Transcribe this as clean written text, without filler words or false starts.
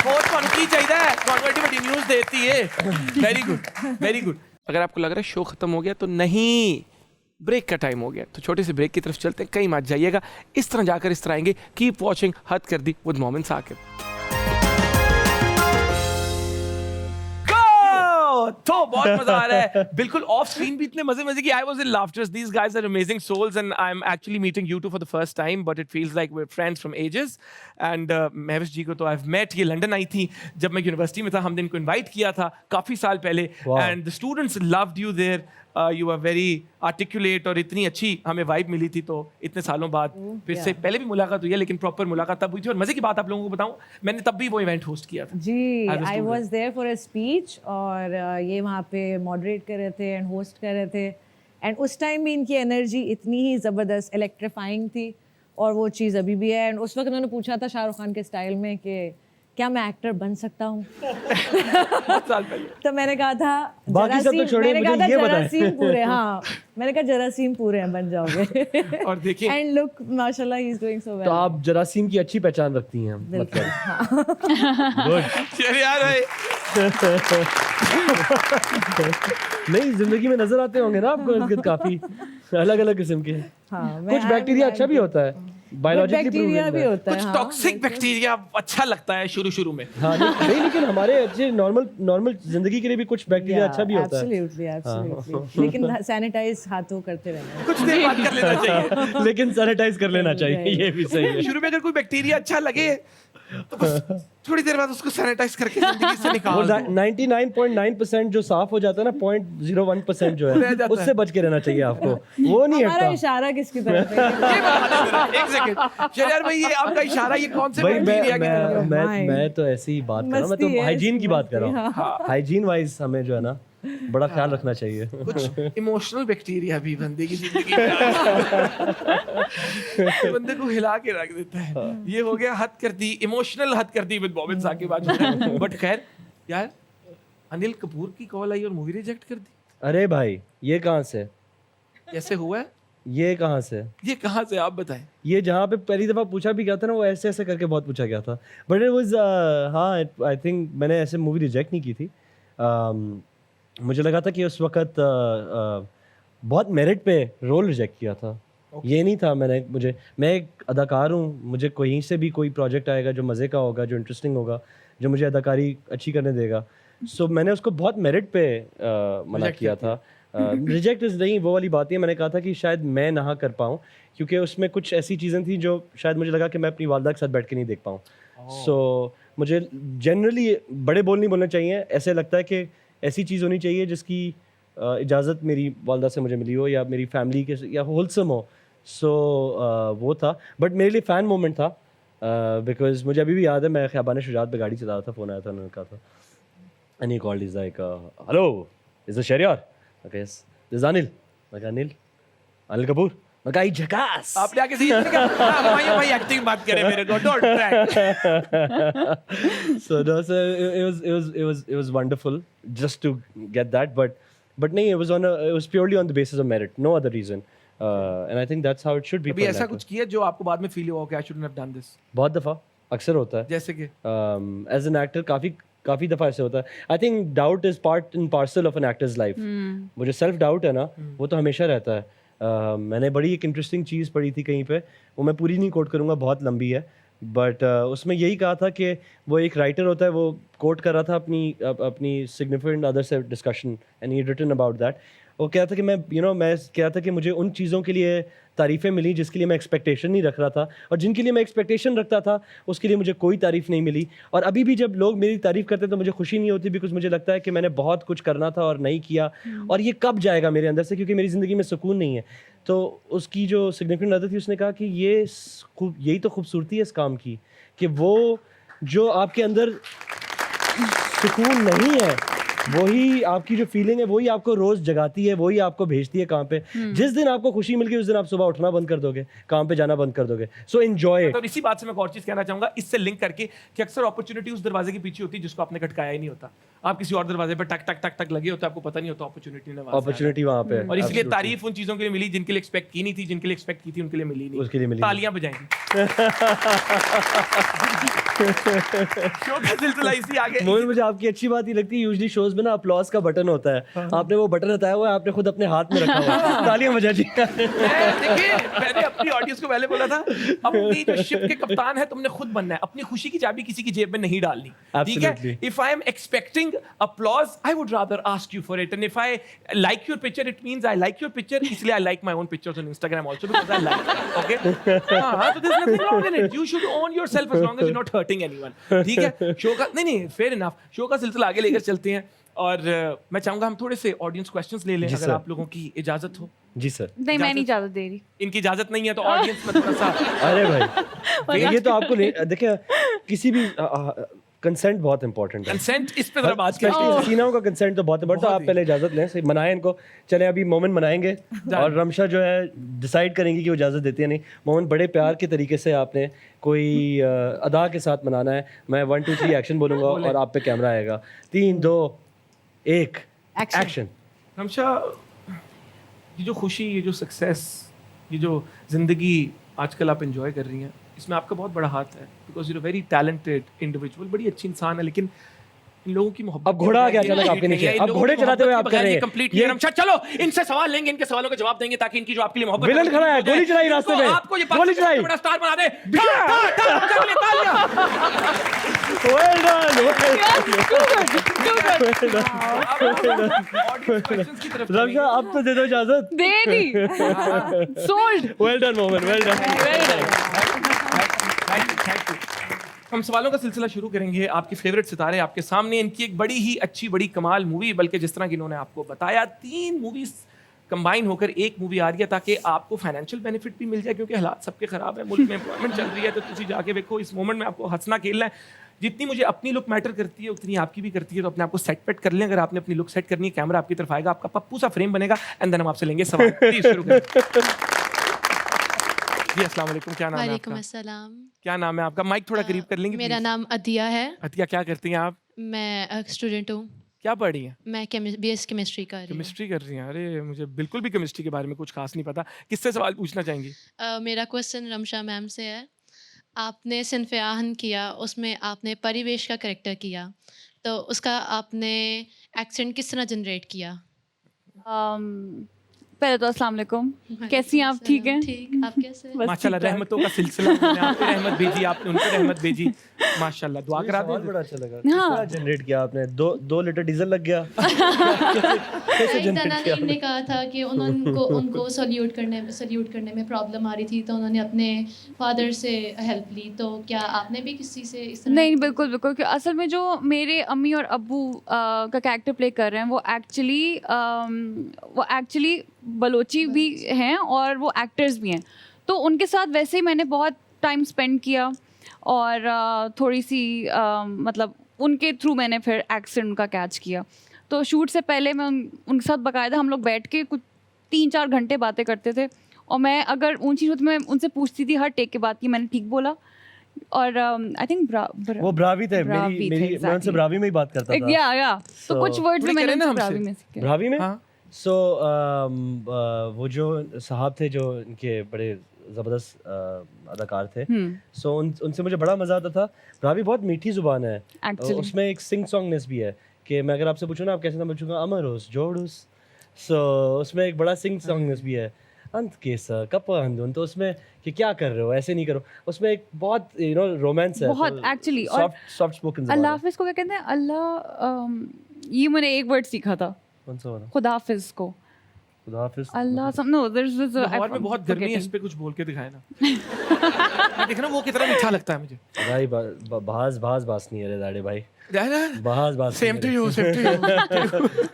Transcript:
ਹੋਰ ਤੁਹਾਨੂੰ ਕੀ ਚਾਹੀਦਾ ਹੈ ਤੁਹਾਨੂੰ ਐਡੀ ਵੱਡੀ ਨਿਊਜ਼ ਦੇਤੀ ਹੈ वेरी गुड अगर आपको लग रहा है शो खत्म हो गया तो नहीं ब्रेक का टाइम हो गया तो छोटे से ब्रेक की तरफ चलते हैं कहीं मत जाइएगा इस तरह जाकर इस तरह आएंगे कीप वॉचिंग हद कर दी विद मोमिन साकिब तो बहुत मजा आ रहा है बिल्कुल ऑफ स्क्रीन भी इतने मजे की I was in laughters these guys are amazing souls and I am actually meeting you too for the first time but it feels like we are friends from ages and Mahvish ji को तो I have met ये London आई थी जब मैं university में था हमने इनको इनवाइट किया था काफी साल पहले and the students loved you there you are very articulate और इतनी अच्छी हमें वाइब मिली थी तो इतने सालों बाद फिर से पहले भी मुलाकात हुई है लेकिन प्रॉपर मुलाकात तब हुई थी और मजे की बात आप लोगों को बताऊं मैंने तब भी वो इवेंट होस्ट किया था जी I was there for a speech और ये वहाँ पे मॉडरेट कर रहे थे एंड होस्ट कर रहे थे एंड उस टाइम भी इनकी एनर्जी इतनी ही ज़बरदस्त इलेक्ट्रीफाइंग थी और वो चीज़ अभी भी है एंड उस वक्त उन्होंने पूछा था शाहरुख खान के स्टाइल में कि क्या मैं एक्टर बन सकता हूँ तो मैंने कहा था जरासीम पूरे हाँ मैंने कहा जरासीम पूरे हैं बन जाओगे और देखिए एंड लुक माशाल्लाह he is doing so well तो आप जरासीम की अच्छी पहचान रखती हैं मतलब गुड चलिए यार नहीं जिंदगी में नजर आते होंगे ना आपको इर्द-गिर्द काफी अलग अलग किस्म के कुछ बैक्टीरिया अच्छा भी होता है बायोलॉजिकली बैक्टीरिया भी होता है कुछ टॉक्सिक बैक्टीरिया अच्छा लगता है शुरू में हाँ नहीं लेकिन हमारे अच्छे नॉर्मल जिंदगी के लिए भी कुछ बैक्टीरिया अच्छा भी होता है एब्सोल्युटली लेकिन सैनिटाइज हाथों करते रहना कुछ देर बाद कर लेना चाहिए लेकिन सैनिटाइज कर लेना चाहिए ये भी सही है शुरू में अगर कोई बैक्टीरिया अच्छा लगे तो बस थोड़ी देर बाद उसको सैनिटाइज करके जिंदगी से निकाल दो 99.9% जो साफ हो जाता है ना 0.01% जो है उससे बच के रहना चाहिए आपको वो नहीं हमारा हटता इशारा किसकी तरफ है ये बताना जरा, एक सेकंड शरियार भाई ये आपका इशारा ये कौन से भाई बैक्टीरिया की तरफ है? मैं तो ऐसी ही बात कर रहा हूँ मैं तो हाइजीन की बात कर रहा हूँ हाइजीन वाइज हमें जो है ना बड़ा ख्याल रखना चाहिए कुछ इमोशनल बैक्टीरिया भी बंदे की जिंदगी में बंदे को हिला के रख देता है ये हो गया हद कर दी इमोशनल हद कर दी विद मोमिन साकिब आज बट खैर यार अनिल कपूर की कॉल आई और मूवी रिजेक्ट कर दी अरे भाई ये कहाँ से कैसे हुआ है ये कहाँ से आप बताएं ये जहाँ पे पहली दफ़ा पूछा भी गया था ना वो ऐसे ऐसे करके बहुत पूछा गया था बट इट वाज हाँ आई थिंक मैंने ऐसे मूवी रिजेक्ट नहीं की थी मुझे लगा था कि उस वक्त बहुत मेरिट पे रोल रिजेक्ट किया था ये नहीं था मैं एक अदाकार हूँ मुझे कहीं से भी कोई प्रोजेक्ट आएगा जो मज़े का होगा जो इंटरेस्टिंग होगा जो मुझे अदाकारी अच्छी करने देगा सो मैंने उसको बहुत मेरिट पे मना किया था रिजेक्ट नहीं वो वाली बात है मैंने कहा था कि शायद मैं ना कर पाऊँ क्योंकि उसमें कुछ ऐसी चीज़ें थी जो शायद मुझे लगा कि मैं अपनी वालदा के साथ बैठ के नहीं देख पाऊँ सो मुझे जनरली बड़े बोल नहीं बोलने चाहिए ऐसे लगता है कि ऐसी चीज़ होनी चाहिए जिसकी इजाज़त मेरी वालदा से मुझे मिली हो या मेरी फैमिली के या होलसम हो सो वो था बट मेरे लिए फ़ैन मोमेंट था बिकॉज मुझे अभी भी याद है मैं ख़ियाबान शुजात पे गाड़ी चला रहा था फ़ोन आया था उन्होंने कहा था and he called is like hello is the Shahriyar okay yes this Anil Anil Kapoor मगाई झकास आपने आके सही भाई एक्टिंग बात करे मेरे को don't track so it was wonderful just to get that but नहीं it was purely on the basis of merit no other reason and I think that's how it should be अभी ऐसा कुछ किया जो आपको बाद में फील हुआ कि I shouldn't have done this बहुत दफ़ा अक्सर होता है जैसे कि as an actor काफ़ी दफ़ा ऐसे होता है I think doubt is part and parcel of an actor's life वो जो सेल्फ डाउट है ना वो तो हमेशा रहता है मैंने बड़ी एक इंटरेस्टिंग चीज़ पढ़ी थी कहीं पे वो मैं पूरी नहीं कोट करूँगा बहुत लंबी है बट उसमें यही कहा था कि वो एक राइटर होता है वो कोट कर रहा था अपनी सिग्निफिकेंट अदर से discussion and he written about that वो कह रहा था कि मैं कह रहा था कि मुझे उन चीज़ों के लिए तारीफ़ें मिली जिसके लिए मैं एक्सपेक्टेशन नहीं रख रहा था और जिनके लिए मैं एक्सपेक्टेशन रखता था उसके लिए मुझे कोई तारीफ़ नहीं मिली और अभी भी जब लोग मेरी तारीफ़ करते हैं तो मुझे खुशी नहीं होती बिकॉज मुझे लगता है कि मैंने बहुत कुछ करना था और नहीं किया और ये कब जाएगा मेरे अंदर से क्योंकि मेरी ज़िंदगी में सुकून नहीं है तो उसकी जो सिग्निफिकेंट अदर थी उसने कहा कि यही तो खूबसूरती है इस काम की कि वो जो आपके अंदर सुकून नहीं है वही आपकी जो फीलिंग है वही आपको रोज जगाती है, वही आपको भेजती है काम पे। जिस दिन आपको खुशी मिल गई उस दिन आप सुबह उठना बंद कर दोगे, काम पे जाना बंद कर दोगे। So enjoy it. तो इसी बात से मैं एक और चीज कहना चाहूंगा, इससे लिंक करके कि अक्सर अपॉर्चुनिटी उस दरवाजे के पीछे होती है जिसको आपने खटकाया ही नहीं होता। आप किसी और दरवाजे पर टक टक टक टक लगे होते, आपको पता नहीं होता अपॉर्चुनिटी ने अपॉर्चुनिटी वहां पे है। और इसलिए Absolutely. तारीफ उन चीजों के लिए मिली जिनके लिए एक्सपेक्ट की नहीं थी, जिनके लिए एक्सपेक्ट की थी उनके लिए मिली नहीं। उसके लिए मिली तालियां बजाएंगी। शो का सिलसिला इसी आगे। मोहन, मुझे आपकी अच्छी बात ये लगती है, यूजुअली शोज में ना अपलॉज का बटन होता है, आपने वो बटन हटाया हुआ है, आपने खुद अपने हाथ में रखा हुआ है, तालियां बजा दी। देखिए, मैंने अपनी ऑडियंस को पहले बोला था, अपनी जो शिप के कप्तान है तुमने खुद बनना है, अपनी खुशी की चाबी किसी की जेब में नहीं डालनी, ठीक है? Absolutely. If I am expecting applause, I would rather ask you for it, and if I like your picture, it means I like your picture, इसलिए I like my own pictures on Instagram also because I like it, okay? हाँ, तो there's nothing wrong in it. You should own yourself as long as you're not hurting anyone, ठीक है? Show का नहीं, fair enough. Show का सिलसिला आगे लेकर चलते हैं और मैं चाहूंगा हम थोड़े से ऑडियंस क्वेश्चंस ले लें अगर sir. आप लोगों की इजाजत हो। जी सर। नहीं, मैं नहीं इजाजत दे रही। इनकी इजाजत नहीं है तो ऑडियंस में थोड़ा सा अरे भाई ये तो आपको नहीं, देखिए किसी भी कंसेंट बहुत इंपॉर्टेंट है। कंसेंट इस पे जरा बात करते स्पेशली हैं। हसीनाओं का कंसेंट तो बहुत इंपॉर्टेंट है। आप पहले इजाजत लें, सही मनाएं इनको। चले अभी मोमेंट मनाएंगे और रमशा जो है डिसाइड करेंगी कि वो इजाजत देती है नहीं। मोमेंट बड़े प्यार के तरीके से आपने कोई अदा के साथ मनाना है। मैं 1 2 3 एक्शन बोलूंगा और आप पे कैमरा आएगा। 3 2 1 एक्शन। रमशा, ये जो खुशी, ये जो सक्सेस, ये जो जिंदगी आजकल आप एंजॉय कर रही हैं, इसमें आपका बहुत बड़ा हाथ है because you are very talented individual, बड़ी अच्छी इंसान है, लेकिन इन लोगों की मोहब्बत अब घोड़ा आ गया अचानक आपके नीचे, अब घोड़े चलाते हुए आप कर रहे हैं कंप्लीट ये। रमशा, चलो इनसे सवाल लेंगे, इनके सवालों के जवाब देंगे ताकि इनकी जो आपके लिए मोहब्बत विलन खड़ा है, गोली चलाई रास्ते में, आपको ये गोली चलाई, बड़ा स्टार बना दे। तालियां। वेल डन, रमशा अब तो दे दो इजाजत। दे दी। Sold. Well done moment, well done. हम सवालों का सिलसिला शुरू करेंगे। आपके फेवरेट सितारे आपके सामने, इनकी एक बड़ी ही अच्छी बड़ी कमाल मूवी, बल्कि जिस तरह की इन्होंने आपको बताया 3 मूवीज कंबाइन होकर एक मूवी आ रही है ताकि आपको फाइनेंशियल बेनिफिट भी मिल जाए क्योंकि हालात सबके खराब है, मुल्क में एम्प्लॉयमेंट चल रही है, तो तुम जाके देखो इस मोमेंट में आपको हंसना खेलना है। जितनी मुझे अपनी लुक मैटर करती है उतनी आपकी भी करती है, तो अपने आप को सेट पेट कर लें। अगर आपने अपनी लुक सेट करनी है, कैमरा आपकी तरफ आएगा, आपका पप्पू सा फ्रेम बनेगा एंड देन हम आपसे लेंगे सवाल। प्लीज शुरू करें। जी अस्सलाम वालेकुम, क्या नाम है वालेकुम आपका? अस्सलाम। क्या नाम है आपका? माइक थोड़ा करीब कर लेंगे मेरा please? नाम अतिया है। अतिया, क्या करती हैं आप? मैं स्टूडेंट हूँ। क्या पढ़ रही हैं? मैं BS केमिस्ट्री कर रही हूँ। केमिस्ट्री कर रही हैं? अरे मुझे बिल्कुल भी केमिस्ट्री के बारे में कुछ खास नहीं पता। किससे सवाल पूछना चाहेंगी? मेरा क्वेश्चन रमशा मैम से है। आपने सिन्फ़ आहन किया, उसमें आपने परिवेश का करेक्टर किया, तो उसका आपने एक्सेंट किस तरह जनरेट किया? पहले तो अस्सलाम वालेकुम, कैसी हैं आप? ठीक हैं? ठीक, आप कैसे हैं? बस माशाल्लाह, ठीक-ठाक। रहमतों का सिलसिला। मैंने आप पे रहमत भेजी, आपने उन पे रहमत भेजी। माशाल्लाह, दुआ करा सवाल दें। बड़ा अच्छा लगा। हाँ। कितना जनरेट किया आपने? 2 लीटर डीजल लग गया। एक जना ने कहा था कि उनको सल्यूट करने में प्रॉब्लम आ रही थी, तो उन्होंने अपने फादर से हेल्प ली। तो क्या आपने भी किसी से इस तरह? नहीं, बिल्कुल बिल्कुल कि असल में जो मेरे अम्मी और अब्बू का कैरेक्टर प्ले कर रहे हैं वो एक्चुअली बलोची भी हैं और वो एक्टर्स भी हैं, तो उनके साथ वैसे ही मैंने बहुत टाइम स्पेंड किया और थोड़ी सी मतलब उनके थ्रू मैंने फिर एक्सेंट उनका कैच किया। तो शूट से पहले मैं उनके साथ बाकायदा हम लोग बैठ के कुछ 3-4 घंटे बातें करते थे और मैं अगर ऊँची चीज़ तो मैं उनसे पूछती थी हर टेक के बाद कि मैंने ठीक बोला। और आई थिंक वो ब्रावी थे, ब्रावी थे, मेरी मैं उनसे exactly. ब्रावी में ही बात करता था। या तो कुछ वर्ड्स थोड़ी मैंने करें ना उनसे ब्रावी हमसे। में सीखे। ब्रावी में हाँ। सो वो जो साहब थे जो इनके बड़े ज़बरदस्त अदाकार थे, सो उनसे मुझे बड़ा मज़ा आता था। ब्रावी बहुत मीठी ज़ुबान है, Actually. उसमें एक सिंग सॉन्गनेस भी है कि मैं अगर आपसे पूछूँ ना आप कैसे नाम पूछूंगा, अमरोस जोड़ूस, सो उसमें एक बड़ा सिंग सॉन्गनेस भी है। अंत केसा कप अंधुन, तो उसमें कि क्या कर रहे हो, ऐसे नहीं करो, उसमें एक बहुत रोमांस है बहुत actually, और सॉफ्ट स्पोकन अल्लाह हाफिज को क्या कहते हैं? अल्लाह ये मैंने एक वर्ड सीखा था, कौन सा वाला? खुदा हाफिज को खुदा हाफिज। अल्लाह सम नो देयर इज लाहौर में बहुत गर्मी है, इस पे कुछ बोल के दिखाए ना। मैं देखना वो कितना मीठा लगता है मुझे। भाई बास नहीं है रे दाड़े भाई, जाए ना। बास same to you, same to you.